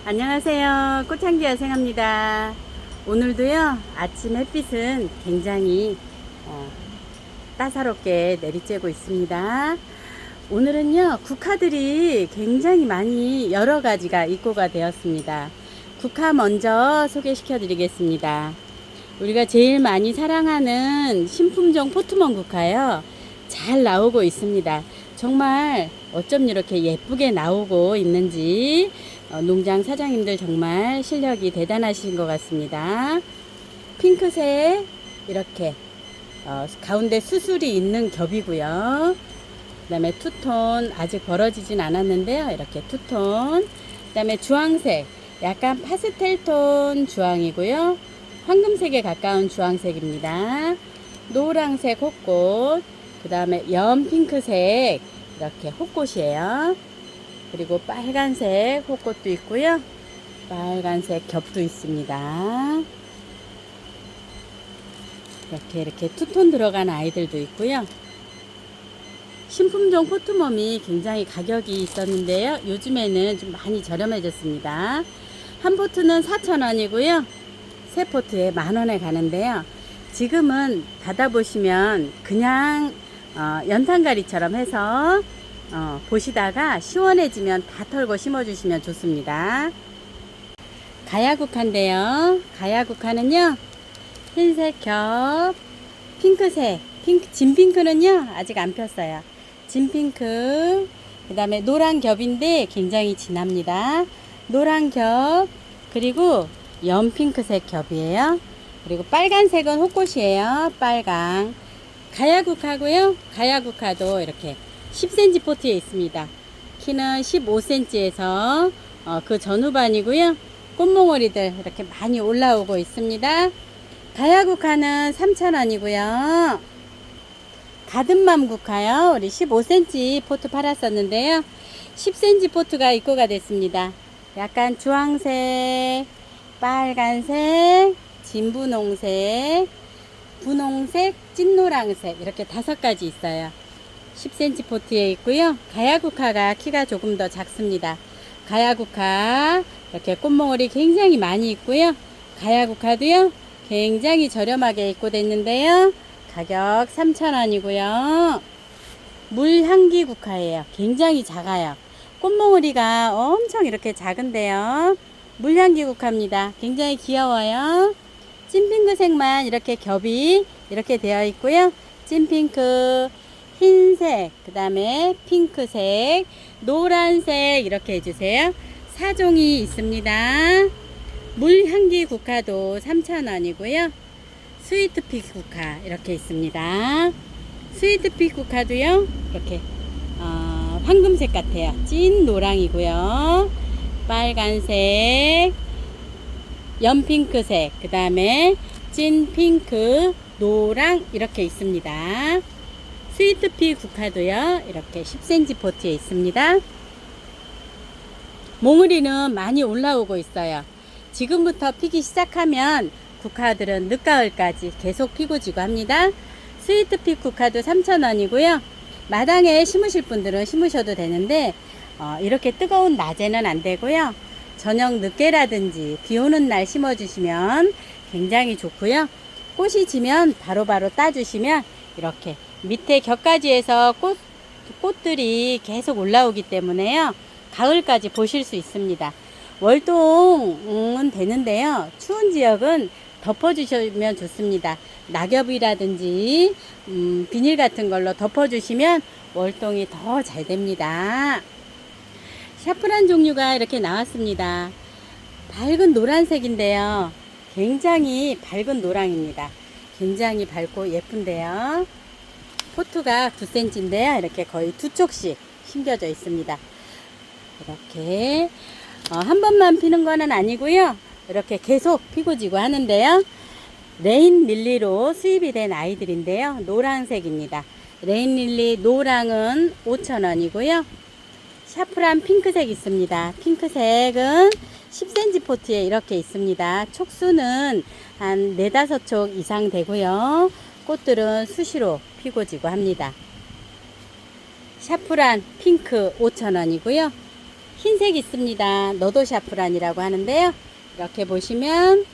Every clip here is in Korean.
안녕하세요. 꽃향기 야생합니다. 오늘도요, 아침 햇빛은 굉장히 따사롭게 내리쬐고 있습니다. 오늘은요, 국화들이 굉장히 많이 여러 가지가 입고가 되었습니다. 국화 먼저 소개시켜 드리겠습니다. 우리가 제일 많이 사랑하는 신품종 포트먼 국화요. 잘 나오고 있습니다. 정말 어쩜 이렇게 예쁘게 나오고 있는지 농장 사장님들 정말 실력이 대단하신 것 같습니다. 핑크색 이렇게 가운데 수술이 있는 겹이고요. 그 다음에 투톤 아직 벌어지진 않았는데요. 이렇게 투톤. 그 다음에 주황색 약간 파스텔톤 주황이고요. 황금색에 가까운 주황색입니다. 노란색 호꽃, 그 다음에 연핑크색 이렇게 호꽃이에요. 그리고 빨간색 호꽃도 있고요. 빨간색 겹도 있습니다. 이렇게 투톤 들어간 아이들도 있고요. 신품종 포트멈이 굉장히 가격이 있었는데요. 요즘에는 좀 많이 저렴해졌습니다. 한 포트는 4,000원이고요. 세 포트에 10,000원에 가는데요. 지금은 받아보시면 그냥 연탄가리처럼 해서 보시다가 시원해지면 다 털고 심어주시면 좋습니다. 가야국화인데요. 가야국화는요, 흰색 겹, 핑크색, 진핑크는요, 아직 안 폈어요. 진핑크, 그 다음에 노란 겹인데 굉장히 진합니다. 노란 겹, 그리고 연핑크색 겹이에요. 그리고 빨간색은 호꽃이에요. 빨강. 가야국화고요. 가야국화도 이렇게 10cm 포트에 있습니다. 키는 15cm에서 그 전후반이고요. 꽃몽오리들 이렇게 많이 올라오고 있습니다. 가야국화는 3,000원이고요. 가든맘 국화요. 우리 15cm 포트 팔았었는데요. 10cm 포트가 입고가 됐습니다. 약간 주황색, 빨간색, 진분홍색, 분홍색, 찐노랑색 이렇게 5가지 있어요. 10cm 포트에 있고요. 가야국화가 키가 조금 더 작습니다. 가야국화 이렇게 꽃몽울이 굉장히 많이 있고요. 가야국화도요 굉장히 저렴하게 입고됐는데요. 가격 3,000원이고요. 물향기 국화예요. 굉장히 작아요. 꽃몽울이가 엄청 이렇게 작은데요. 물향기 국화입니다. 굉장히 귀여워요. 찐핑크색만 이렇게 겹이 이렇게 되어 있고요. 찐핑크, 흰색, 그 다음에 핑크색, 노란색 이렇게 해주세요. 4종이 있습니다. 물향기 국화도 3,000원이고요. 스위트피 국화 이렇게 있습니다. 스위트피 국화도요. 이렇게 황금색 같아요. 찐 노랑이고요. 빨간색, 연핑크색, 그 다음에 찐핑크, 노랑 이렇게 있습니다. 스위트피 국화도요. 이렇게 10cm 포트에 있습니다. 몽우리는 많이 올라오고 있어요. 지금부터 피기 시작하면 국화들은 늦가을까지 계속 피고 지고 합니다. 스위트피 국화도 3,000원이고요. 마당에 심으실 분들은 심으셔도 되는데 이렇게 뜨거운 낮에는 안 되고요. 저녁 늦게라든지 비 오는 날 심어 주시면 굉장히 좋고요. 꽃이 지면 바로바로 따주시면 이렇게 밑에 겹가지에서 꽃들이 계속 올라오기 때문에요. 가을까지 보실 수 있습니다. 월동은 되는데요. 추운 지역은 덮어주시면 좋습니다. 낙엽이라든지 비닐 같은 걸로 덮어주시면 월동이 더 잘 됩니다. 샤프란 종류가 이렇게 나왔습니다. 밝은 노란색인데요. 굉장히 밝은 노랑입니다. 굉장히 밝고 예쁜데요. 포트가 9cm인데요. 이렇게 거의 2쪽씩 심겨져 있습니다. 이렇게 한 번만 피는 거는 아니고요. 이렇게 계속 피고 지고 하는데요. 레인 릴리로 수입이 된 아이들인데요. 노란색입니다. 레인 릴리 노랑은 5,000원이고요. 샤프란 핑크색 있습니다. 핑크색은 10cm 포트에 이렇게 있습니다. 촉수는 한 4-5촉 이상 되고요. 꽃들은 수시로 피고 지고 합니다. 샤프란 핑크 5,000원이고요. 흰색 있습니다. 너도샤프란이라고 하는데요. 이렇게 보시면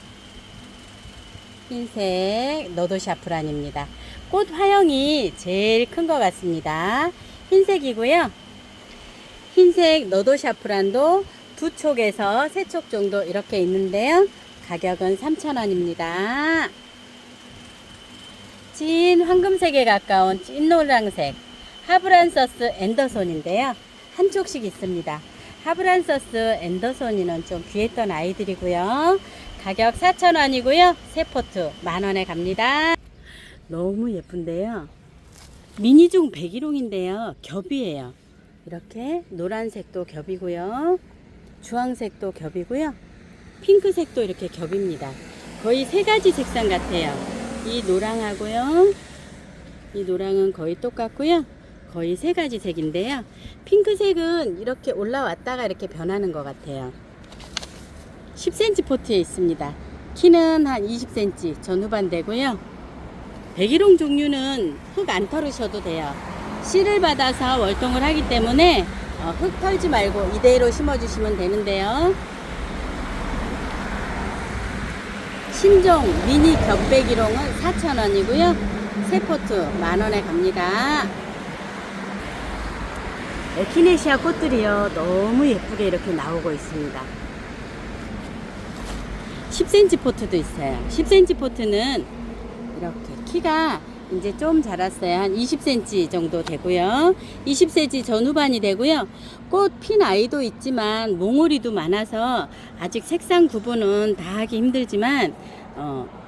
흰색 너도샤프란입니다. 꽃 화형이 제일 큰 것 같습니다. 흰색이고요. 흰색 너도샤프란도 두 촉에서 세 촉 정도 이렇게 있는데요. 가격은 3,000원입니다. 찐 황금색에 가까운 찐 노란색 하브란서스 앤더손인데요. 한 촉씩 있습니다. 하브란서스 앤더손이는 좀 귀했던 아이들이고요. 가격 4,000원이고요. 세 포트 만원에 갑니다. 너무 예쁜데요. 미니종 백일홍인데요. 겹이에요. 이렇게 노란색도 겹이고요. 주황색도 겹이고요. 핑크색도 이렇게 겹입니다. 거의 세 가지 색상 같아요. 이 노랑하고요. 이 노랑은 거의 똑같고요. 거의 세 가지 색인데요. 핑크색은 이렇게 올라왔다가 이렇게 변하는 것 같아요. 10cm 포트에 있습니다. 키는 한 20cm 전후반 되고요. 백일홍 종류는 흙 안 털으셔도 돼요. 씨를 받아서 월동을 하기 때문에 흙 털지 말고 이대로 심어주시면 되는데요. 신종 미니 겹백일홍은 4,000원이고요. 세 포트 만원에 갑니다. 에키네시아 꽃들이요. 너무 예쁘게 이렇게 나오고 있습니다. 10cm 포트도 있어요. 10cm 포트는 이렇게 키가 이제 좀 자랐어요. 한 20cm 정도 되고요. 20cm 전후반이 되고요. 꽃 핀 아이도 있지만 몽우리도 많아서 아직 색상 구분은 다 하기 힘들지만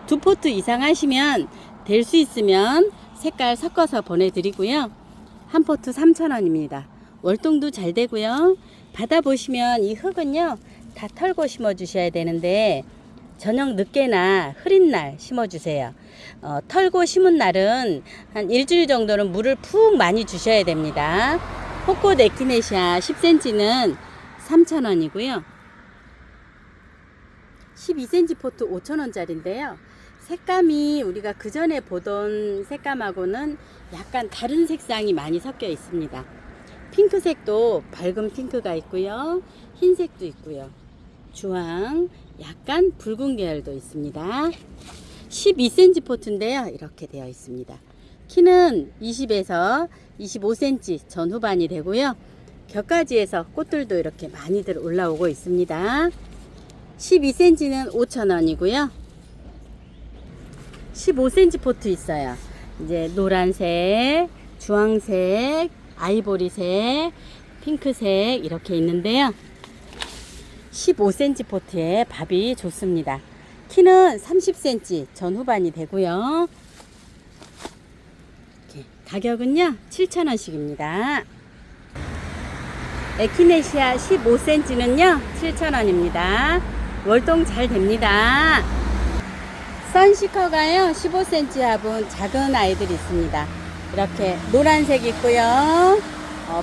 두 포트 이상 하시면 될 수 있으면 색깔 섞어서 보내드리고요. 한 포트 3,000원입니다. 월동도 잘 되고요. 받아보시면 이 흙은요 다 털고 심어 주셔야 되는데 저녁 늦게나 흐린 날 심어주세요. 털고 심은 날은 한 일주일 정도는 물을 푹 많이 주셔야 됩니다. 호꽃 에키네시아 10cm는 3,000원이고요. 12cm 포트 5,000원짜리인데요. 색감이 우리가 그 전에 보던 색감하고는 약간 다른 색상이 많이 섞여 있습니다. 핑크색도 밝은 핑크가 있고요. 흰색도 있고요. 주황, 약간 붉은 계열도 있습니다. 12cm 포트인데요. 이렇게 되어 있습니다. 키는 20에서 25cm 전후반이 되고요. 겹가지에서 꽃들도 이렇게 많이들 올라오고 있습니다. 12cm는 5,000원이고요. 15cm 포트 있어요. 이제 노란색, 주황색, 아이보리색, 핑크색 이렇게 있는데요. 15cm 포트에 밥이 좋습니다. 키는 30cm 전후반이 되고요. 이렇게 가격은요 7,000원씩입니다. 에키네시아 15cm는요 7,000원입니다. 월동 잘 됩니다. 선시커가요 15cm 화분 작은 아이들이 있습니다. 이렇게 노란색 있고요.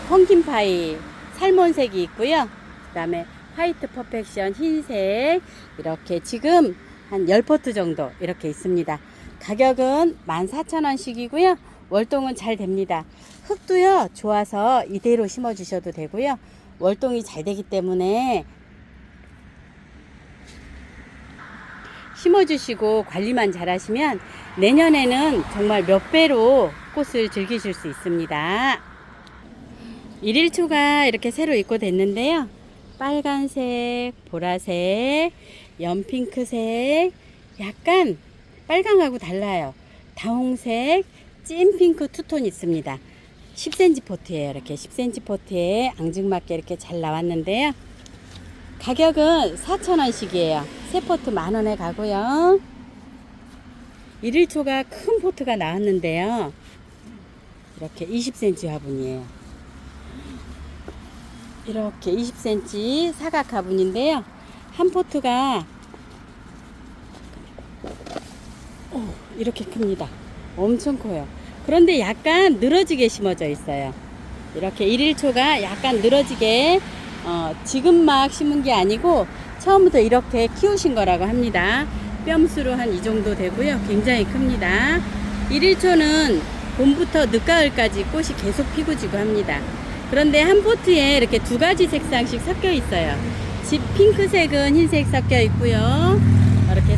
펑킨파이 살몬색이 있고요. 그 다음에 화이트 퍼펙션 흰색 이렇게 지금 한 10포트 정도 이렇게 있습니다. 가격은 14,000원씩이고요. 월동은 잘 됩니다. 흙도요 좋아서 이대로 심어 주셔도 되고요. 월동이 잘 되기 때문에 심어 주시고 관리만 잘 하시면 내년에는 정말 몇 배로 꽃을 즐기실 수 있습니다. 일일초가 이렇게 새로 입고됐는데요. 빨간색, 보라색, 연핑크색, 약간 빨강하고 달라요. 다홍색, 찐핑크 투톤 있습니다. 10cm 포트예요. 이렇게 10cm 포트에 앙증맞게 이렇게 잘 나왔는데요. 가격은 4,000원씩이에요. 세 포트 만원에 가고요. 일일초가 큰 포트가 나왔는데요. 이렇게 20cm 화분이에요. 이렇게 20cm 사각 화분인데요. 한 포트가 이렇게 큽니다. 엄청 커요. 그런데 약간 늘어지게 심어져 있어요. 이렇게 일일초가 약간 늘어지게 지금 막 심은 게 아니고 처음부터 이렇게 키우신 거라고 합니다. 뼘수로 한 이 정도 되고요. 굉장히 큽니다. 일일초는 봄부터 늦가을까지 꽃이 계속 피고 지고 합니다. 그런데 한 포트에 이렇게 두 가지 색상씩 섞여 있어요. 집 핑크색은 흰색 섞여 있고요. 이렇게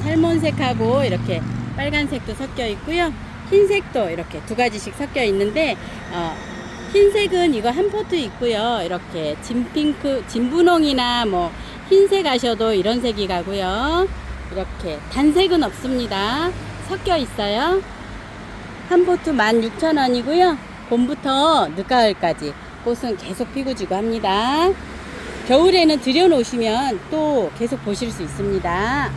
살몬색하고 이렇게 빨간색도 섞여 있고요. 흰색도 이렇게 두 가지씩 섞여 있는데, 흰색은 이거 한 포트 있고요. 이렇게 진핑크, 진분홍이나 뭐 흰색 하셔도 이런 색이 가고요. 이렇게 단색은 없습니다. 섞여 있어요. 한 포트 16,000원이고요. 봄부터 늦가을까지 꽃은 계속 피고 지고 합니다. 겨울에는 들여놓으시면 또 계속 보실 수 있습니다.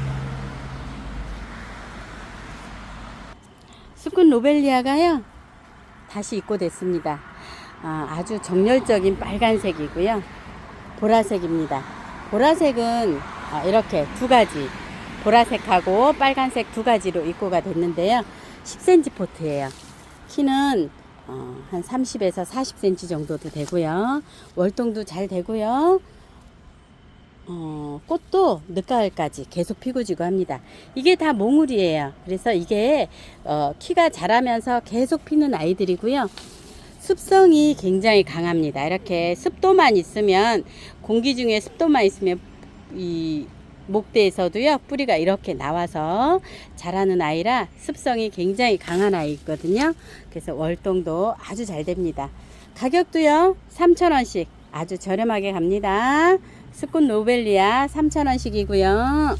수컷 로벨리아가요, 다시 입고됐습니다. 아주 정열적인 빨간색이고요. 보라색입니다. 보라색은 이렇게 두 가지, 보라색하고 빨간색 두 가지로 입고가 됐는데요. 10cm 포트예요. 키는 한 30에서 40cm 정도도 되고요. 월동도 잘 되고요. 꽃도 늦가을까지 계속 피고 지고 합니다. 이게 다 몽울이에요. 그래서 이게 키가 자라면서 계속 피는 아이들이고요. 습성이 굉장히 강합니다. 이렇게 습도만 있으면, 공기 중에 습도만 있으면 이 목대에서도요, 뿌리가 이렇게 나와서 자라는 아이라 습성이 굉장히 강한 아이거든요. 그래서 월동도 아주 잘 됩니다. 가격도요, 3,000원씩 아주 저렴하게 갑니다. 수컷 로벨리아 3,000원씩이고요.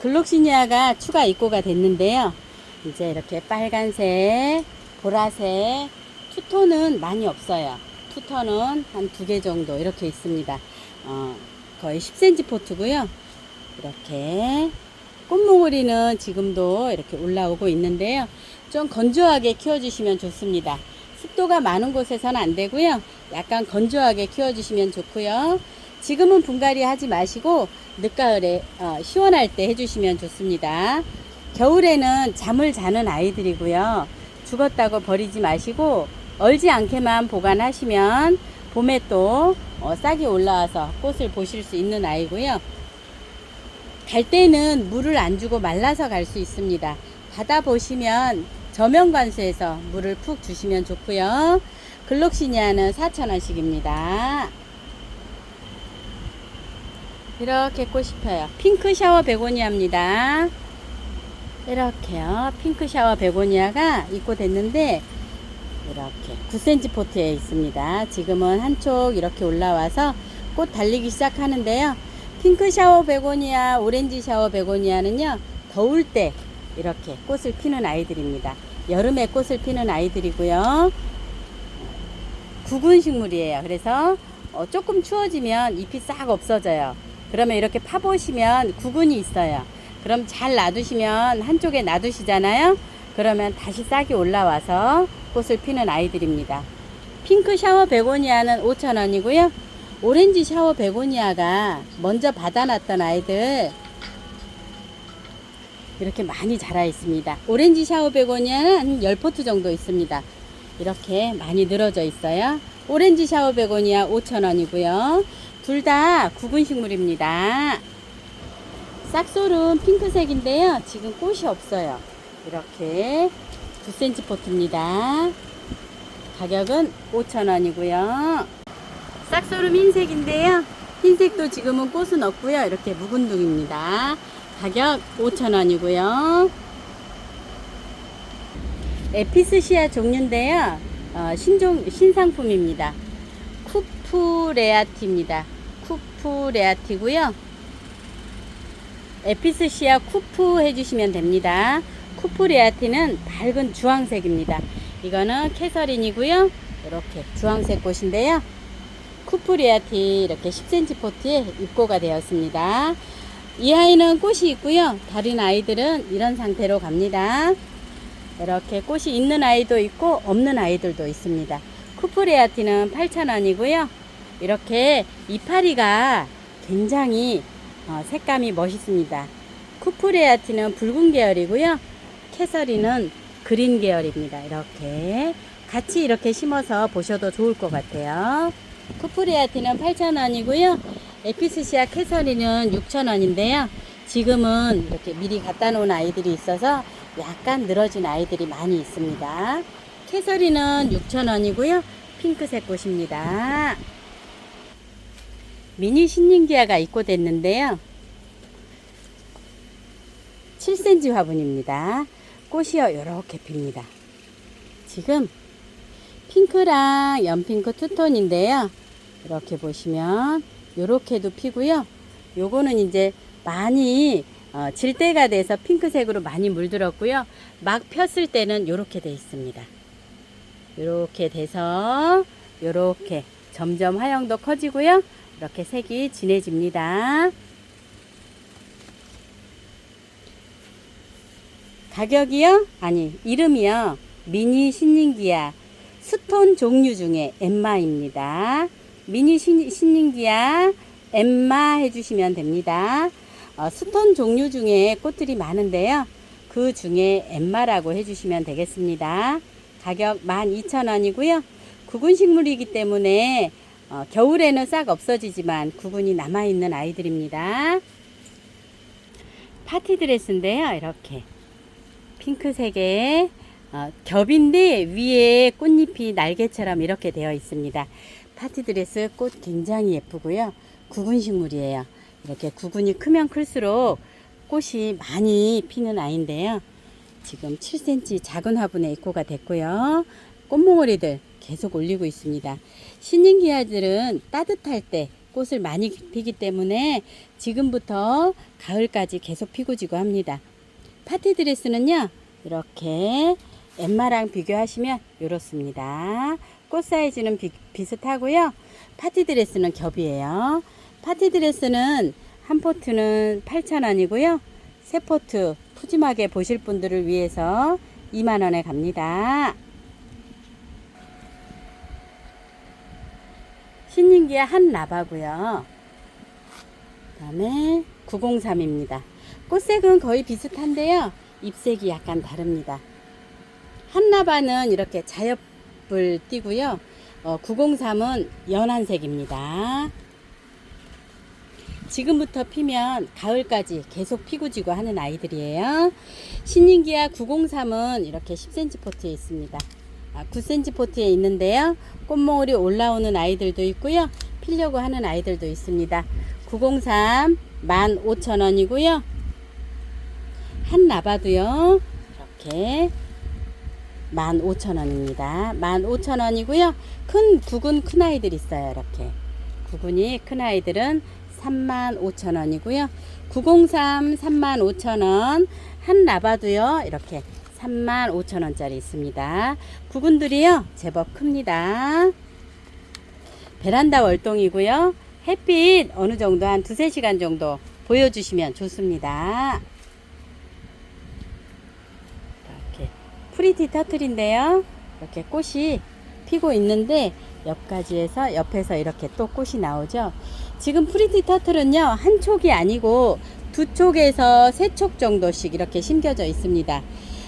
글록시니아가 추가 입고가 됐는데요. 이제 이렇게 빨간색, 보라색, 투톤은 많이 없어요. 투톤은 한 2개 정도 이렇게 있습니다. 거의 10cm 포트고요. 이렇게 꽃몽울이는 지금도 이렇게 올라오고 있는데요. 좀 건조하게 키워주시면 좋습니다. 습도가 많은 곳에서는 안 되고요. 약간 건조하게 키워주시면 좋고요. 지금은 분갈이 하지 마시고 늦가을에 시원할 때 해주시면 좋습니다. 겨울에는 잠을 자는 아이들이고요. 죽었다고 버리지 마시고 얼지 않게만 보관하시면 봄에 또 싹이 올라와서 꽃을 보실 수 있는 아이고요. 갈 때는 물을 안 주고 말라서 갈 수 있습니다. 가다 보시면 저면관수에서 물을 푹 주시면 좋고요. 글록시니아는 4,000원씩입니다. 이렇게 꽃이 펴요. 핑크 샤워 베고니아입니다. 이렇게요. 핑크 샤워 베고니아가 입고됐는데 이렇게 9cm 포트에 있습니다. 지금은 한쪽 이렇게 올라와서 꽃 달리기 시작하는데요. 핑크 샤워 베고니아, 오렌지 샤워 베고니아는요, 더울 때 이렇게 꽃을 피는 아이들입니다. 여름에 꽃을 피는 아이들이고요. 구근 식물이에요. 그래서 조금 추워지면 잎이 싹 없어져요. 그러면 이렇게 파보시면 구근이 있어요. 그럼 잘 놔두시면, 한쪽에 놔두시잖아요. 그러면 다시 싹이 올라와서 꽃을 피는 아이들입니다. 핑크 샤워 베고니아는 5,000원이고요. 오렌지 샤워 베고니아가 먼저 받아놨던 아이들 이렇게 많이 자라 있습니다. 오렌지 샤워 베고니아는 한 10포트 정도 있습니다. 이렇게 많이 늘어져 있어요. 오렌지 샤워 베고니아 5,000원이고요. 둘 다 구근 식물입니다. 싹솔은 핑크색인데요. 지금 꽃이 없어요. 이렇게 9cm 포트입니다. 가격은 5,000원이고요. 싹소름 흰색인데요. 흰색도 지금은 꽃은 없고요. 이렇게 묵은둥입니다. 가격 5,000원이고요. 에피스시아 종류인데요. 신상품입니다. 쿠프레아티입니다. 쿠프레아티고요. 에피스시아 쿠프 해주시면 됩니다. 쿠프레아티는 밝은 주황색입니다. 이거는 캐서린이고요. 이렇게 주황색 꽃인데요. 쿠프레아티 이렇게 10cm 포트에 입고가 되었습니다. 이 아이는 꽃이 있고요. 다른 아이들은 이런 상태로 갑니다. 이렇게 꽃이 있는 아이도 있고 없는 아이들도 있습니다. 쿠프레아티는 8,000원이고요. 이렇게 이파리가 굉장히 색감이 멋있습니다. 쿠프레아티는 붉은 계열이고요. 캐서린은 그린 계열입니다. 이렇게 같이 이렇게 심어서 보셔도 좋을 것 같아요. 쿠프레아티는 8,000원이고요. 에피스시아 캐서린은 6,000원인데요. 지금은 이렇게 미리 갖다 놓은 아이들이 있어서 약간 늘어진 아이들이 많이 있습니다. 캐서리는 6,000원이고요. 핑크색 꽃입니다. 미니 신nin기아가 입고됐는데요. 7cm 화분입니다. 꽃이요 이렇게 핍니다. 지금 핑크랑 연핑크 투톤인데요. 이렇게 보시면 이렇게도 피고요. 요거는 이제 많이 질 때가 돼서 핑크색으로 많이 물들었고요. 막 폈을 때는 이렇게 돼 있습니다. 이렇게 돼서 이렇게 점점 화형도 커지고요. 이렇게 색이 진해집니다. 가격이요? 아니, 이름이요. 미니 신nin기아 스톤 종류 중에 엠마입니다. 미니 신nin기아 엠마 해주시면 됩니다. 스톤 종류 중에 꽃들이 많은데요. 그 중에 엠마라고 해주시면 되겠습니다. 가격 12,000원이고요. 구근 식물이기 때문에 겨울에는 싹 없어지지만 구근이 남아있는 아이들입니다. 파티 드레스인데요. 이렇게 핑크색의 겹인데 위에 꽃잎이 날개처럼 이렇게 되어 있습니다. 파티 드레스 꽃 굉장히 예쁘고요. 구근 식물이에요. 이렇게 구근이 크면 클수록 꽃이 많이 피는 아이인데요. 지금 7cm 작은 화분에 입고가 됐고요. 꽃몽오리들 계속 올리고 있습니다. 신nin기아들은 따뜻할 때 꽃을 많이 피기 때문에 지금부터 가을까지 계속 피고 지고 합니다. 파티 드레스는요. 이렇게 엠마랑 비교하시면 이렇습니다. 꽃 사이즈는 비슷하고요. 파티 드레스는 겹이에요. 파티 드레스는 한 포트는 8,000원이고요. 세 포트 푸짐하게 보실 분들을 위해서 2만원에 갑니다. 신nin기아 한 나바고요. 그 다음에 903입니다. 꽃색은 거의 비슷한데요. 잎색이 약간 다릅니다. 한나바는 이렇게 자엽을 띠고요. 903은 연한 색입니다. 지금부터 피면 가을까지 계속 피고 지고 하는 아이들이에요. 신nin기아 903은 이렇게 10cm 포트에 있습니다. 9cm 포트에 있는데요. 꽃몽울이 올라오는 아이들도 있고요. 피려고 하는 아이들도 있습니다. 903 15,000원이고요. 한 나바도요. 이렇게 15,000원입니다. 15,000원이고요. 큰 구근 큰 아이들 있어요. 이렇게 구근이 큰 아이들은 35,000원이고요. 903 35,000원. 한 나바도요. 이렇게 35,000원짜리 있습니다. 구근들이요. 제법 큽니다. 베란다 월동이고요. 햇빛 어느 정도 한 2-3시간 정도 보여주시면 좋습니다. 이렇게 프리티 터틀인데요. 이렇게 꽃이 피고 있는데 옆에서 이렇게 또 꽃이 나오죠. 지금 프리티 터틀은요. 한 촉이 아니고 두 촉에서 세 촉 정도씩 이렇게 심겨져 있습니다.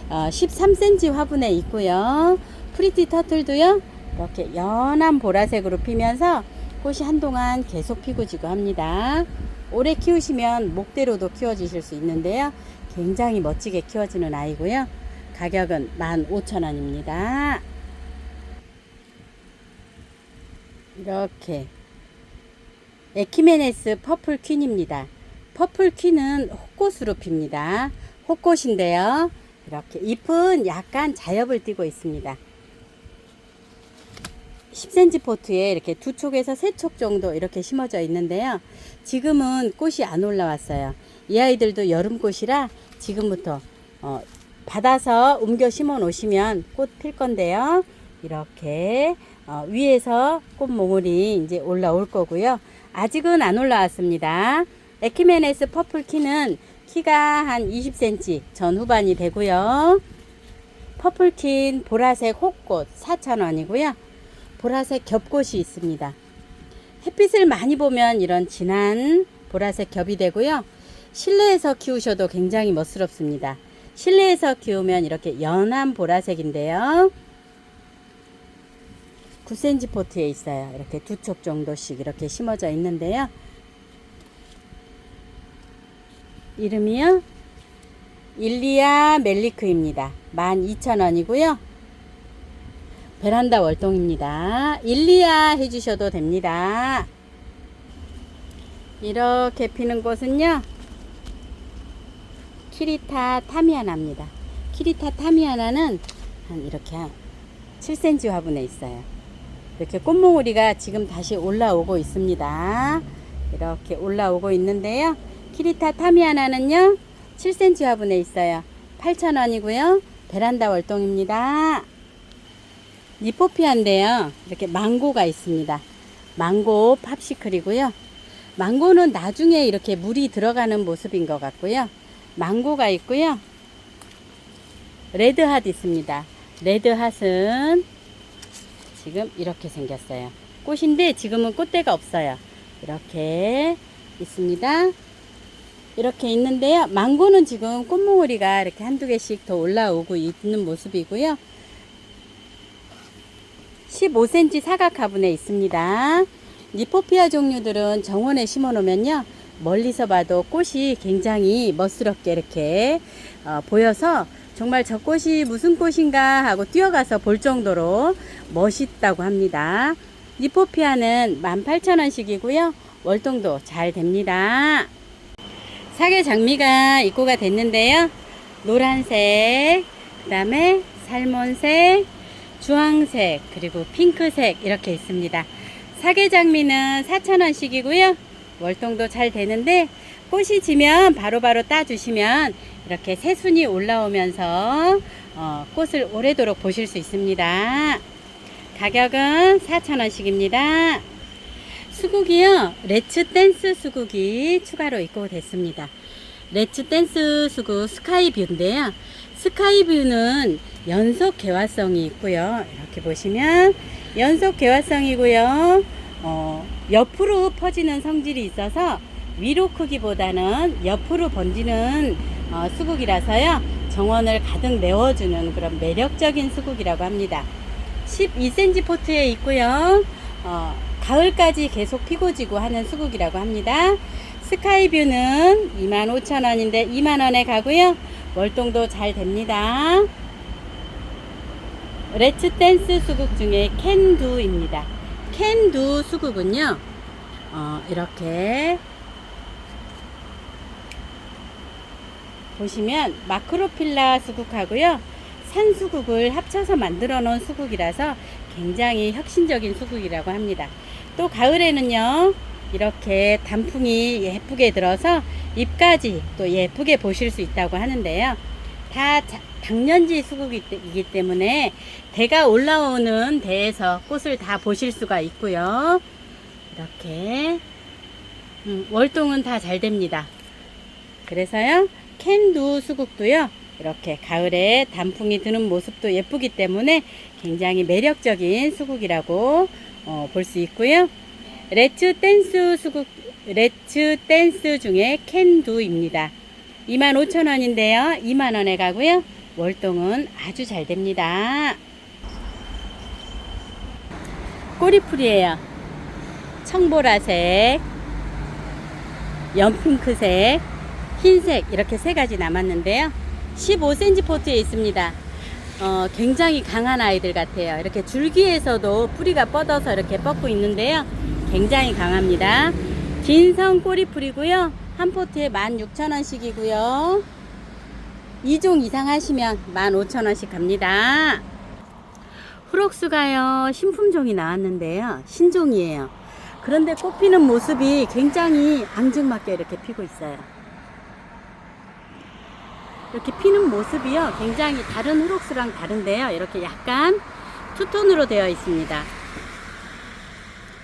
13cm 화분에 있고요. 프리티 터틀도요. 이렇게 연한 보라색으로 피면서 꽃이 한동안 계속 피고 지고 합니다. 오래 키우시면 목대로도 키워주실 수 있는데요. 굉장히 멋지게 키워지는 아이고요. 가격은 15,000원입니다. 이렇게 에키메네스 퍼플 퀸입니다. 퍼플 퀸은 호꽃으로 핍니다. 호꽃인데요. 이렇게 잎은 약간 자엽을 띠고 있습니다. 10cm 포트에 이렇게 두 촉에서 세 촉 정도 이렇게 심어져 있는데요. 지금은 꽃이 안 올라왔어요. 이 아이들도 여름꽃이라 지금부터 받아서 옮겨 심어 놓으시면 꽃 필 건데요. 이렇게 위에서 꽃몽울이 이제 올라올 거고요. 아직은 안 올라왔습니다. 에키메네스 퍼플키는 키가 한 20cm 전후반이 되고요. 퍼플킨 보라색 호꽃 4,000원이고요. 보라색 겹꽃이 있습니다. 햇빛을 많이 보면 이런 진한 보라색 겹이 되고요. 실내에서 키우셔도 굉장히 멋스럽습니다. 실내에서 키우면 이렇게 연한 보라색인데요. 9cm 포트에 있어요. 이렇게 두 촉 정도씩 이렇게 심어져 있는데요. 이름이요. 일리아 멜리크입니다. 12,000원이고요. 베란다 월동입니다. 일리아 해주셔도 됩니다. 이렇게 피는 곳은요, 키리타 타미아나입니다. 키리타 타미아나는 이렇게 한 7cm 화분에 있어요. 이렇게 꽃몽우리가 지금 다시 올라오고 있습니다. 이렇게 올라오고 있는데요, 키리타 타미아나는요 7cm 화분에 있어요. 8,000원이고요. 베란다 월동입니다. 니포피아인데요, 이렇게 망고가 있습니다. 망고 팝시클이고요. 망고는 나중에 이렇게 물이 들어가는 모습인 것 같고요. 망고가 있고요. 레드핫 있습니다. 레드핫은 지금 이렇게 생겼어요. 꽃인데 지금은 꽃대가 없어요. 이렇게 있습니다. 이렇게 있는데요, 망고는 지금 꽃몽우리가 이렇게 한두 개씩 더 올라오고 있는 모습이고요. 15cm 사각 화분에 있습니다. 니포피아 종류들은 정원에 심어 놓으면요, 멀리서 봐도 꽃이 굉장히 멋스럽게 이렇게 보여서 정말 저 꽃이 무슨 꽃인가 하고 뛰어가서 볼 정도로 멋있다고 합니다. 니포피아는 18,000원씩이고요. 월동도 잘 됩니다. 사계 장미가 입고가 됐는데요, 노란색, 그 다음에 살몬색, 주황색, 그리고 핑크색 이렇게 있습니다. 사계 장미는 4,000원씩이고요. 월동도 잘 되는데 꽃이 지면 바로바로 따주시면 이렇게 새순이 올라오면서 꽃을 오래도록 보실 수 있습니다. 가격은 4,000원씩입니다. 수국이요, 레츠 댄스 수국이 추가로 입고됐습니다. 레츠 댄스 수국 스카이뷰인데요, 스카이뷰는 연속 개화성이 있고요. 이렇게 보시면 연속 개화성이고요. 옆으로 퍼지는 성질이 있어서 위로 크기보다는 옆으로 번지는 수국이라서요, 정원을 가득 메워주는 그런 매력적인 수국이라고 합니다. 12cm 포트에 있고요. 가을까지 계속 피고 지고 하는 수국이라고 합니다. 스카이뷰는 25,000원인데 2만원에 가고요. 월동도 잘 됩니다. 레츠 댄스 수국 중에 캔두입니다. 캔두 수국은요, 이렇게 보시면 마크로필라 수국하고요, 산수국을 합쳐서 만들어 놓은 수국이라서 굉장히 혁신적인 수국이라고 합니다. 또 가을에는요, 이렇게 단풍이 예쁘게 들어서 잎까지 또 예쁘게 보실 수 있다고 하는데요, 다 당년지 수국이기 때문에 대가 올라오는 데에서 꽃을 다 보실 수가 있고요. 이렇게 월동은 다 잘 됩니다. 그래서요, 캔두 수국도요, 이렇게 가을에 단풍이 드는 모습도 예쁘기 때문에 굉장히 매력적인 수국이라고 볼 수 있고요. 레츠 댄스 수국, 레츠 댄스 중에 캔두입니다. 25,000원인데요 2만원에 가고요. 월동은 아주 잘 됩니다. 꼬리풀이에요. 청보라색, 연핑크색, 흰색 이렇게 세 가지 남았는데요, 15cm 포트에 있습니다. 굉장히 강한 아이들 같아요. 이렇게 줄기에서도 뿌리가 뻗어서 이렇게 뻗고 있는데요, 굉장히 강합니다. 긴성 꼬리풀이고요. 한 포트에 16,000원씩이고요. 2종 이상 하시면 15,000원씩 갑니다. 후록스가요, 신품종이 나왔는데요, 신종이에요. 그런데 꽃 피는 모습이 굉장히 앙증맞게 이렇게 피고 있어요. 이렇게 피는 모습이요, 굉장히 다른 후록스랑 다른데요, 이렇게 약간 투톤으로 되어 있습니다.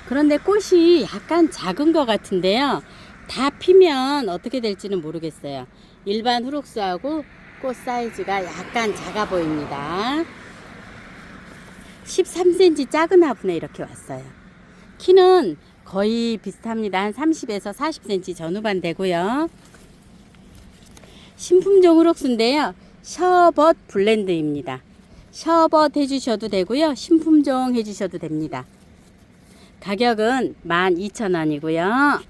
그런데 꽃이 약간 작은 것 같은데요, 다 피면 어떻게 될지는 모르겠어요. 일반 후록스하고 꽃 사이즈가 약간 작아 보입니다. 13cm 작은 화분에 이렇게 왔어요. 키는 거의 비슷합니다. 한 30에서 40cm 전후반 되고요. 신품종 후록스인데요, 셔벗 블렌드입니다. 셔벗 해주셔도 되고요, 신품종 해주셔도 됩니다. 가격은 12,000원이고요.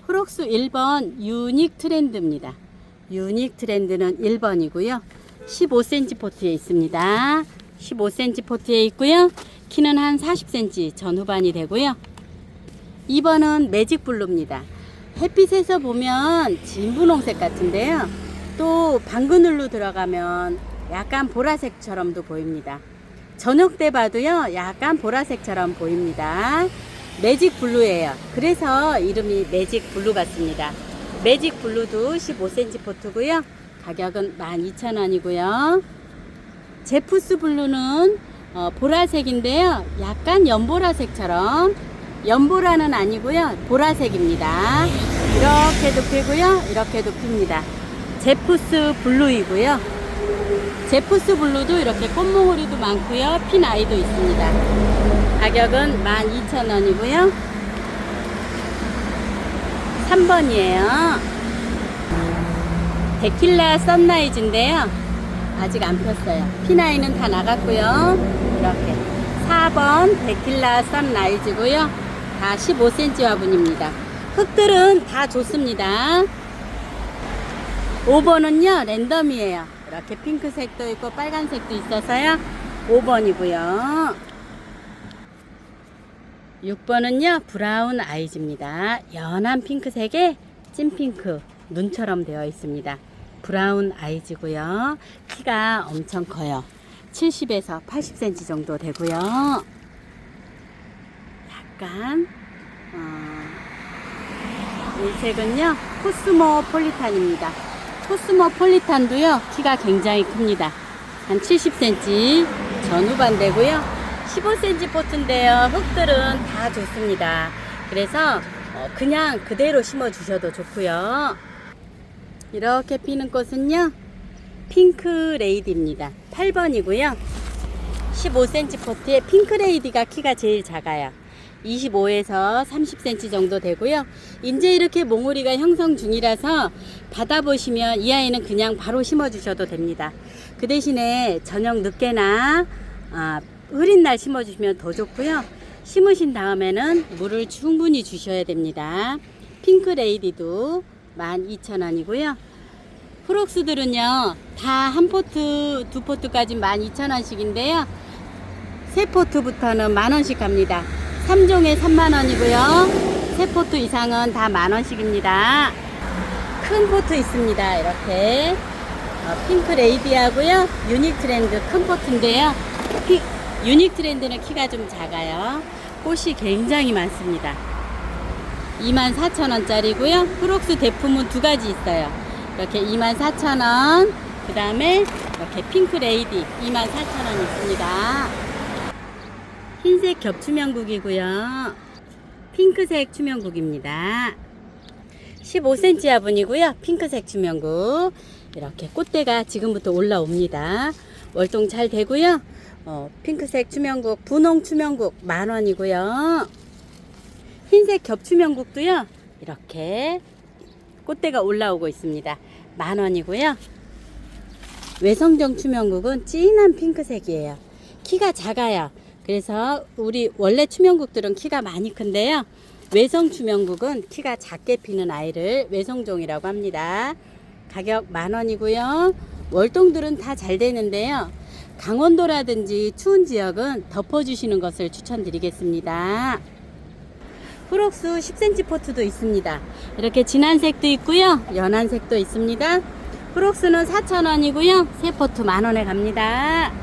후록스 1번 유닉 트렌드입니다. 유닉 트렌드는 1번이고요. 15cm 포트에 있습니다. 15cm 포트에 있고요. 키는 한 40cm 전후반이 되고요. 2번은 매직 블루입니다. 햇빛에서 보면 진분홍색 같은데요. 또 방그늘로 들어가면 약간 보라색처럼도 보입니다. 저녁 때 봐도요, 약간 보라색처럼 보입니다. 매직 블루예요. 그래서 이름이 매직 블루 같습니다. 매직 블루도 15cm 포트고요. 가격은 12,000원이고요. 제프스 블루는 보라색인데요. 약간 연보라색처럼, 연보라는 아니고요. 보라색입니다. 이렇게도 피고요. 이렇게도 핍니다. 제프스 블루이고요. 제프스 블루도 이렇게 꽃몽우리도 많고요. 핀 아이도 있습니다. 가격은 12,000원이고요. 3번이에요. 데킬라 선라이즈인데요. 아직 안 폈어요. 핀 아이는 다 나갔고요. 이렇게 4번 데킬라 선라이즈고요. 다 15cm 화분입니다. 흙들은 다 좋습니다. 5번은요 랜덤이에요. 이렇게 핑크색도 있고 빨간색도 있어서요 5번이고요. 6번은요 브라운 아이즈입니다. 연한 핑크색에 찐핑크 눈처럼 되어 있습니다. 브라운 아이즈고요. 키가 엄청 커요. 70에서 80cm 정도 되고요. 약간 이 색은요 코스모폴리탄입니다. 코스모폴리탄도요 키가 굉장히 큽니다. 한 70cm 전후반 되고요. 15cm 포트인데요. 흙들은 다 좋습니다. 그래서 그냥 그대로 심어 주셔도 좋고요. 이렇게 피는 꽃은요 핑크 레이디입니다. 8번이고요. 15cm 포트에 핑크 레이디가 키가 제일 작아요. 25에서 30cm 정도 되고요. 이제 이렇게 몽우리가 형성 중이라서 받아보시면 이 아이는 그냥 바로 심어 주셔도 됩니다. 그 대신에 저녁 늦게나 흐린 날 심어 주시면 더 좋고요. 심으신 다음에는 물을 충분히 주셔야 됩니다. 핑크 레이디도 12,000원이고요. 프록스들은요 다 한 포트 두 포트까지 12,000원씩인데요. 세 포트부터는 만원씩 갑니다. 3종에 3만원이고요. 세 포트 이상은 다 만원씩입니다. 큰 포트 있습니다. 이렇게 핑크 레이디하고요. 유닉 트렌드 큰 포트인데요. 유닉 트렌드는 키가 좀 작아요. 꽃이 굉장히 많습니다. 24,000원짜리고요. 프록스 대품은 두 가지 있어요. 이렇게 24,000원, 그 다음에 이렇게 핑크 레이디 24,000원 있습니다. 흰색 겹추명국이고요. 핑크색 추명국입니다. 15cm 화분이고요. 핑크색 추명국. 이렇게 꽃대가 지금부터 올라옵니다. 월동 잘 되고요. 핑크색 추명국, 분홍 추명국 만원이고요. 흰색 겹추명국도요. 이렇게 꽃대가 올라오고 있습니다. 만원이고요. 외성정 추명국은 진한 핑크색이에요. 키가 작아요. 그래서 우리 원래 추명국들은 키가 많이 큰데요. 외성 추명국은 키가 작게 피는 아이를 외성종이라고 합니다. 가격 만원이고요. 월동들은 다 잘 되는데요. 강원도라든지 추운 지역은 덮어주시는 것을 추천드리겠습니다. 프록스 10cm 포트도 있습니다. 이렇게 진한 색도 있고요. 연한 색도 있습니다. 프록스는 4,000원이고요. 세 포트 만원에 갑니다.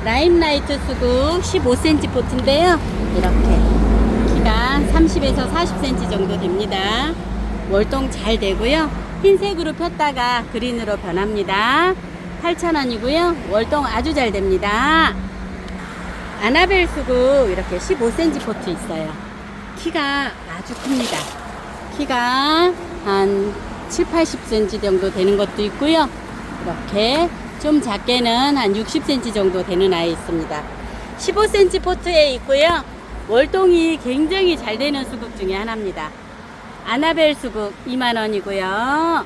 라임라이트 수국 15cm 포트인데요. 이렇게 키가 30에서 40cm 정도 됩니다. 월동 잘 되고요. 흰색으로 폈다가 그린으로 변합니다. 8,000원이고요. 월동 아주 잘 됩니다. 아나벨 수국 이렇게 15cm 포트 있어요. 키가 아주 큽니다. 키가 한 7, 80cm 정도 되는 것도 있고요. 이렇게 좀 작게는 한 60cm 정도 되는 아이 있습니다. 15cm 포트에 있고요. 월동이 굉장히 잘 되는 수국 중에 하나입니다. 아나벨 수국 2만원이고요.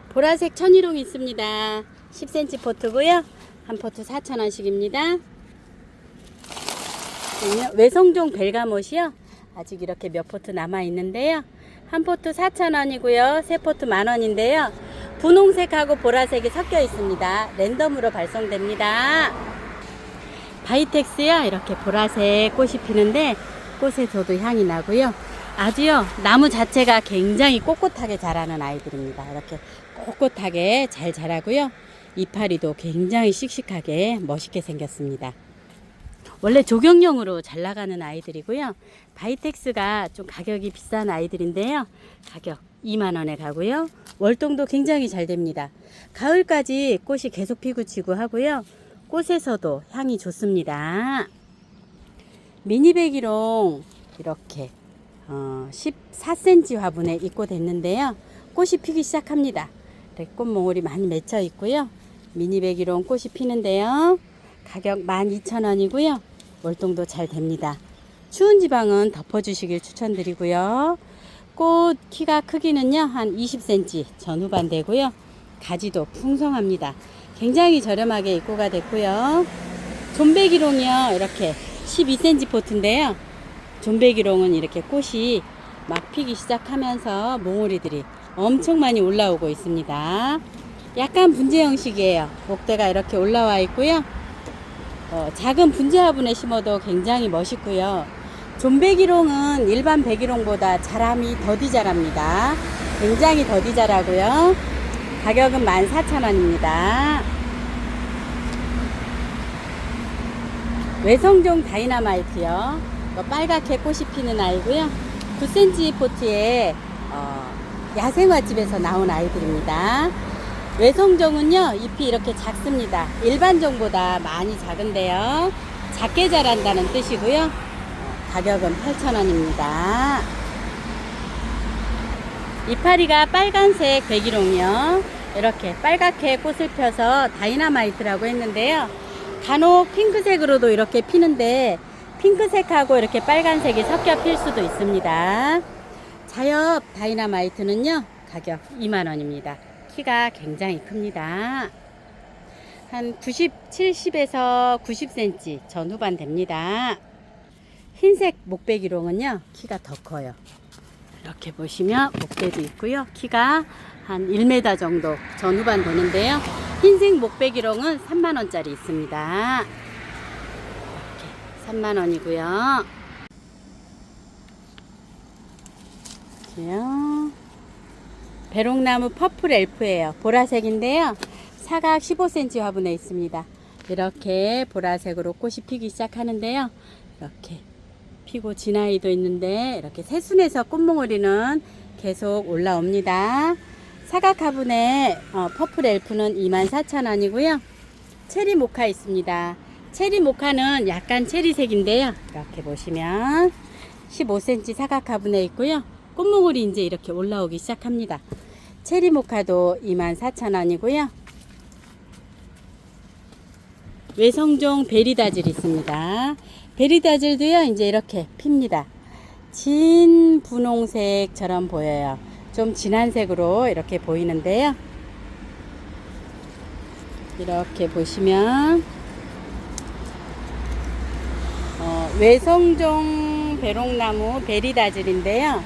보라색 천일홍 있습니다. 10cm 포트고요. 한 포트 4,000원씩입니다. 외성종 벨가못이요. 아직 이렇게 몇 포트 남아 있는데요. 한 포트 4,000원이고요. 세 포트 만원인데요. 분홍색하고 보라색이 섞여 있습니다. 랜덤으로 발송됩니다. 바이텍스요. 이렇게 보라색 꽃이 피는데 꽃에서도 향이 나고요. 아주요, 나무 자체가 굉장히 꼿꼿하게 자라는 아이들입니다. 이렇게 꼿꼿하게 잘 자라고요. 이파리도 굉장히 씩씩하게 멋있게 생겼습니다. 원래 조경용으로 잘 나가는 아이들이고요. 바이텍스가 좀 가격이 비싼 아이들인데요. 가격 2만원에 가고요. 월동도 굉장히 잘 됩니다. 가을까지 꽃이 계속 피고 치고 하고요. 꽃에서도 향이 좋습니다. 미니백일홍 이렇게 14cm 화분에 입고 됐는데요. 꽃이 피기 시작합니다. 꽃몽울이 많이 맺혀 있고요. 미니백일홍 꽃이 피는데요. 가격 12,000원이고요. 월동도 잘 됩니다. 추운 지방은 덮어주시길 추천드리고요. 꽃 키가 크기는요 한 20cm 전후반 되고요. 가지도 풍성합니다. 굉장히 저렴하게 입고가 됐고요. 존백일홍이요 이렇게 12cm 포트인데요. 존백일홍은 이렇게 꽃이 막 피기 시작하면서 몽우리들이 엄청 많이 올라오고 있습니다. 약간 분재 형식이에요. 목대가 이렇게 올라와 있고요. 작은 분재 화분에 심어도 굉장히 멋있고요. 존백일홍은 일반 백일홍보다 자람이 더디 자랍니다. 굉장히 더디 자라고요. 가격은 14,000원입니다. 외성종 다이너마이트요. 빨갛게 꽃이 피는 아이고요. 9cm 포트에 야생화집에서 나온 아이들입니다. 외성종은요 잎이 이렇게 작습니다. 일반종보다 많이 작은데요. 작게 자란다는 뜻이고요. 가격은 8,000원입니다. 이파리가 빨간색 백일홍이요. 이렇게 빨갛게 꽃을 펴서 다이너마이트라고 했는데요. 간혹 핑크색으로도 이렇게 피는데 핑크색하고 이렇게 빨간색이 섞여 필 수도 있습니다. 자엽 다이너마이트는요 가격 2만원입니다. 키가 굉장히 큽니다. 한 70에서 90cm 전후반 됩니다. 흰색 목백일홍은요 키가 더 커요. 이렇게 보시면 목대도 있고요. 키가 한 1m 정도 전후반 되는데요. 흰색 목백일홍은 3만원짜리 있습니다. 이렇게 3만원이고요. 배롱나무 퍼플 엘프예요. 보라색인데요. 사각 15cm 화분에 있습니다. 이렇게 보라색으로 꽃이 피기 시작하는데요. 이렇게 피고 진 아이도 있는데 이렇게 새순에서 꽃몽오리는 계속 올라옵니다. 사각 화분에 퍼플 엘프는 24,000원이고요. 체리 모카 있습니다. 체리 모카는 약간 체리색인데요. 이렇게 보시면 15cm 사각 화분에 있고요. 꽃몽울이 이제 이렇게 올라오기 시작합니다. 체리 모카도 24,000원이고요. 외성종 베리다질 있습니다. 베리다질도요, 이제 이렇게 핍니다. 진 분홍색처럼 보여요. 좀 진한 색으로 이렇게 보이는데요. 이렇게 보시면, 외성종 배롱나무 베리다질인데요.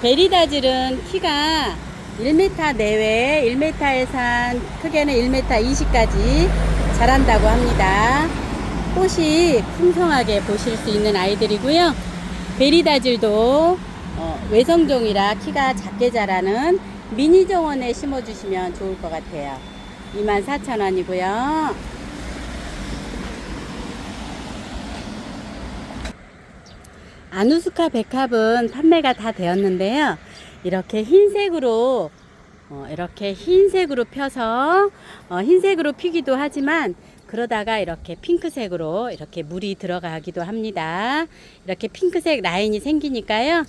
베리다질은 키가 1m 내외, 1m에서 한 크게는 1m 20까지 자란다고 합니다. 꽃이 풍성하게 보실 수 있는 아이들이고요. 베리다질도 외성종이라 키가 작게 자라는 미니 정원에 심어주시면 좋을 것 같아요. 24,000원이고요. 아누스카 백합은 판매가 다 되었는데요. 이렇게 흰색으로 펴서 흰색으로 피기도 하지만 그러다가 이렇게 핑크색으로 이렇게 물이 들어가기도 합니다. 이렇게 핑크색 라인이 생기니까요.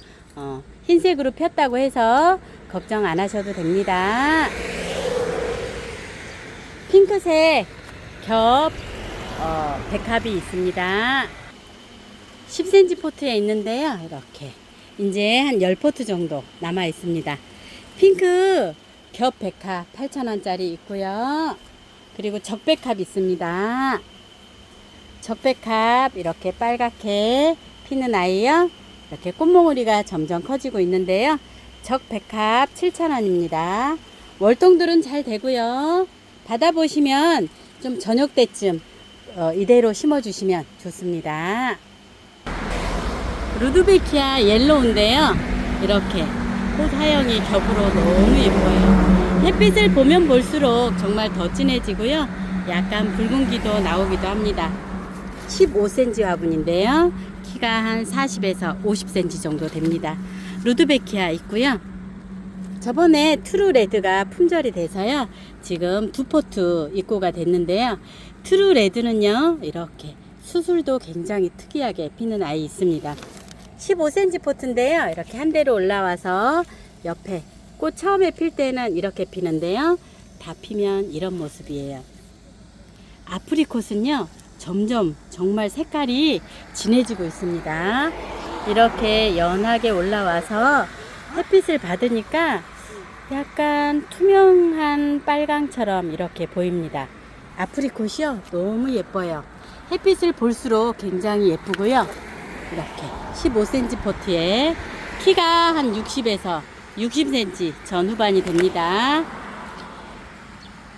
흰색으로 폈다고 해서 걱정 안 하셔도 됩니다. 핑크색 겹 백합이 있습니다. 10cm 포트에 있는데요. 이렇게 이제 한 10포트 정도 남아 있습니다. 핑크 겹 백합 8,000원짜리 있고요. 그리고 적백합 있습니다. 적백합 이렇게 빨갛게 피는 아이요. 이렇게 꽃몽우리가 점점 커지고 있는데요. 적백합 7,000원입니다. 월동들은 잘 되고요. 받아보시면 좀 저녁 때쯤 이대로 심어주시면 좋습니다. 루드베키아 옐로우인데요. 이렇게 꽃 하영이 겹으로 너무 예뻐요. 햇빛을 보면 볼수록 정말 더 진해지고요. 약간 붉은기도 나오기도 합니다. 15cm 화분인데요. 키가 한 40에서 50cm 정도 됩니다. 루드베키아 있고요. 저번에 트루레드가 품절이 돼서요. 지금 두 포트 입고가 됐는데요. 트루레드는요. 이렇게 수술도 굉장히 특이하게 피는 아이 있습니다. 15cm 포트인데요. 이렇게 한 대로 올라와서 옆에 꽃 처음에 필 때는 이렇게 피는데요. 다 피면 이런 모습이에요. 아프리콧은요. 점점 정말 색깔이 진해지고 있습니다. 이렇게 연하게 올라와서 햇빛을 받으니까 약간 투명한 빨강처럼 이렇게 보입니다. 아프리콧이요. 너무 예뻐요. 햇빛을 볼수록 굉장히 예쁘고요. 이렇게 15cm 포트에 키가 한 60에서 60cm 전후반이 됩니다.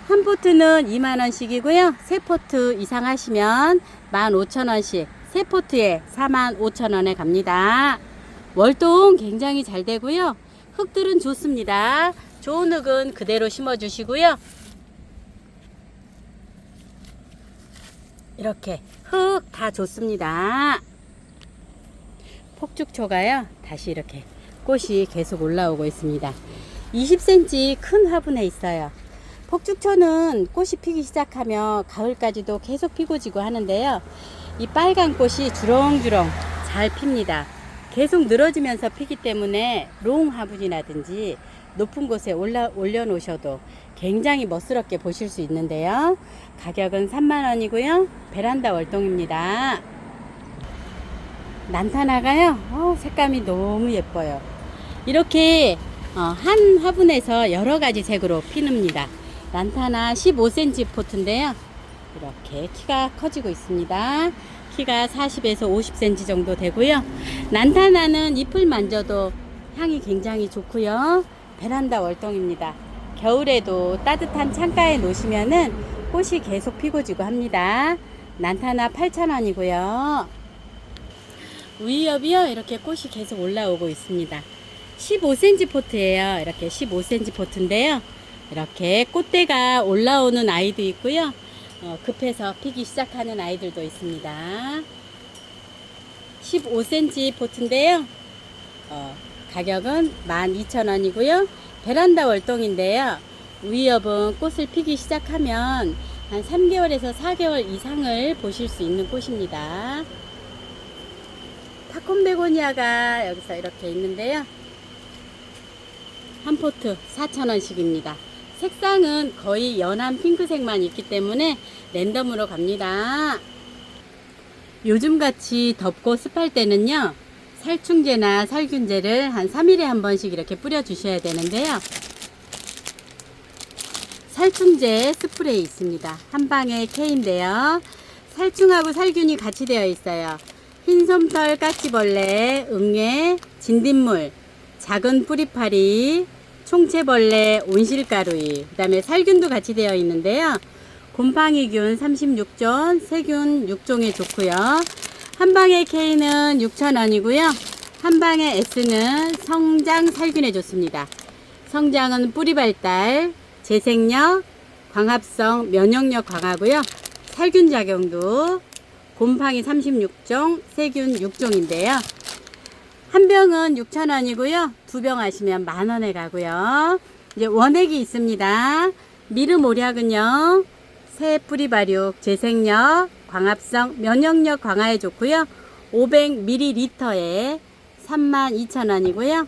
한 포트는 2만원씩이고요. 세 포트 이상 하시면 15,000원씩, 세 포트에 45,000원에 갑니다. 월동 굉장히 잘 되고요. 흙들은 좋습니다. 좋은 흙은 그대로 심어주시고요. 이렇게 흙 다 좋습니다. 폭죽초가요. 다시 이렇게 꽃이 계속 올라오고 있습니다. 20cm 큰 화분에 있어요. 폭죽초는 꽃이 피기 시작하면 가을까지도 계속 피고 지고 하는데요. 이 빨간 꽃이 주렁주렁 잘 핍니다. 계속 늘어지면서 피기 때문에 롱 화분이라든지 높은 곳에 올려놓으셔도 굉장히 멋스럽게 보실 수 있는데요. 가격은 30,000원이고요. 베란다 월동입니다. 난타나가요. 색감이 너무 예뻐요. 이렇게 한 화분에서 여러가지 색으로 피늡니다. 난타나 15cm 포트인데요. 이렇게 키가 커지고 있습니다. 키가 40에서 50cm 정도 되고요. 난타나는 잎을 만져도 향이 굉장히 좋고요. 베란다 월동입니다. 겨울에도 따뜻한 창가에 놓으시면은 꽃이 계속 피고 지고 합니다. 난타나 8,000원이고요. 위엽이요. 이렇게 꽃이 계속 올라오고 있습니다. 15cm 포트예요. 이렇게 15cm 포트인데요. 이렇게 꽃대가 올라오는 아이도 있고요. 급해서 피기 시작하는 아이들도 있습니다. 15cm 포트인데요. 가격은 12,000원이고요. 베란다 월동인데요. 위엽은 꽃을 피기 시작하면 한 3개월에서 4개월 이상을 보실 수 있는 꽃입니다. 타콤베고니아가 여기서 이렇게 있는데요. 한 포트 4,000원씩입니다. 색상은 거의 연한 핑크색만 있기 때문에 랜덤으로 갑니다. 요즘같이 덥고 습할 때는요. 살충제나 살균제를 한 3일에 한 번씩 이렇게 뿌려 주셔야 되는데요. 살충제 스프레이 있습니다. 한방에 K인데요. 살충하고 살균이 같이 되어 있어요. 흰솜털 까치벌레, 응애, 진딧물, 작은 뿌리파리, 총채벌레, 온실가루이, 그 다음에 살균도 같이 되어 있는데요. 곰팡이균 36종, 세균 6종에 좋고요. 한방의 K는 6,000원이고요. 한방의 S는 성장 살균에 좋습니다. 성장은 뿌리 발달, 재생력, 광합성, 면역력 강하고요. 살균 작용도 곰팡이 36종, 세균 6종인데요. 한 병은 6,000원이고요. 두 병 하시면 10,000원에 가고요. 이제 원액이 있습니다. 미르모략은요. 새 뿌리 발육, 재생력, 광합성, 면역력 강화에 좋고요. 500ml에 32,000원이고요.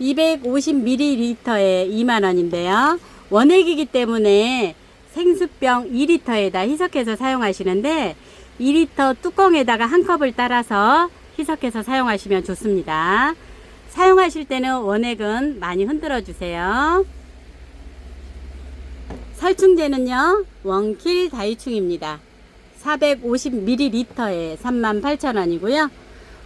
250ml에 20,000원인데요. 원액이기 때문에 생수병 2리터에다 희석해서 사용하시는데 2리터 뚜껑에다가 한 컵을 따라서 희석해서 사용하시면 좋습니다. 사용하실 때는 원액은 많이 흔들어 주세요. 살충제는요. 원킬 다이충입니다. 450ml에 38,000원이고요.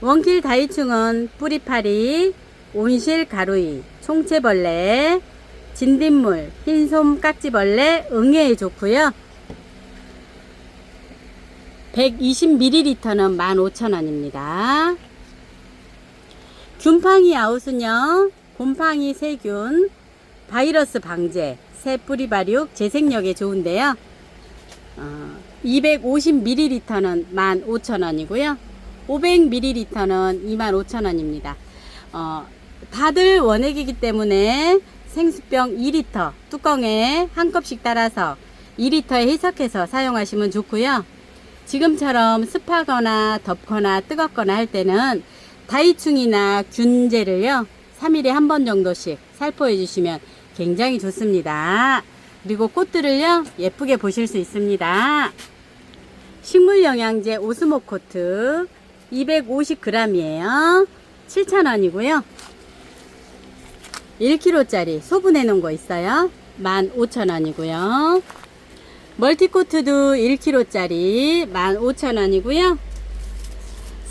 원킬 다이충은 뿌리파리, 온실 가루이, 총채벌레, 진딧물, 흰솜 깍지벌레, 응애에 좋고요. 120ml는 15,000원입니다. 균팡이 아웃은요, 곰팡이 세균, 바이러스 방제, 새 뿌리 발육, 재생력에 좋은데요. 250ml는 15,000원이고요. 500ml는 25,000원입니다. 다들 원액이기 때문에 생수병 2리터 뚜껑에 한 컵씩 따라서 2리터에 해석해서 사용하시면 좋고요. 지금처럼 습하거나 덥거나 뜨겁거나 할 때는 다이충이나 균제를요 3일에 한 번 정도씩 살포해 주시면 굉장히 좋습니다. 그리고 꽃들을요 예쁘게 보실 수 있습니다. 식물영양제 오스모코트 250g이에요. 7,000원이고요. 1kg짜리 소분해 놓은 거 있어요. 15,000원이고요. 멀티코트도 1kg짜리 15,000원이고요.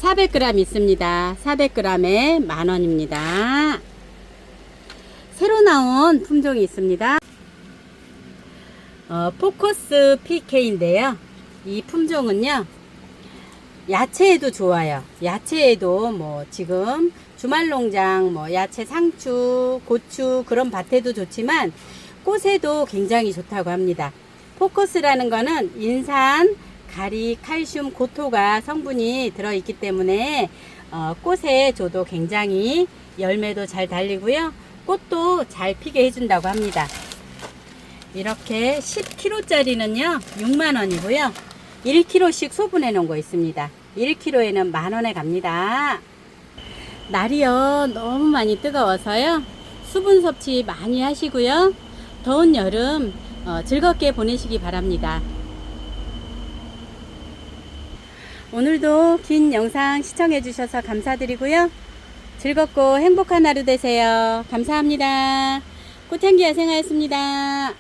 400g 있습니다. 400g에 만원입니다. 새로 나온 품종이 있습니다. 포커스 PK인데요. 이 품종은요, 야채에도 좋아요. 야채에도 뭐 지금 주말농장 뭐 야채 상추, 고추 그런 밭에도 좋지만 꽃에도 굉장히 좋다고 합니다. 포커스라는 거는 인산, 가리, 칼슘, 고토가 성분이 들어있기 때문에 꽃에 줘도 굉장히 열매도 잘 달리고요. 꽃도 잘 피게 해준다고 합니다. 이렇게 10kg짜리는요 6만원이고요. 1kg씩 소분해 놓은 거 있습니다. 1kg에는 만원에 갑니다. 날이요 너무 많이 뜨거워서요 수분 섭취 많이 하시고요. 더운 여름 즐겁게 보내시기 바랍니다. 오늘도 긴 영상 시청해 주셔서 감사드리고요. 즐겁고 행복한 하루 되세요. 감사합니다. 꽃향기 야생하였습니다.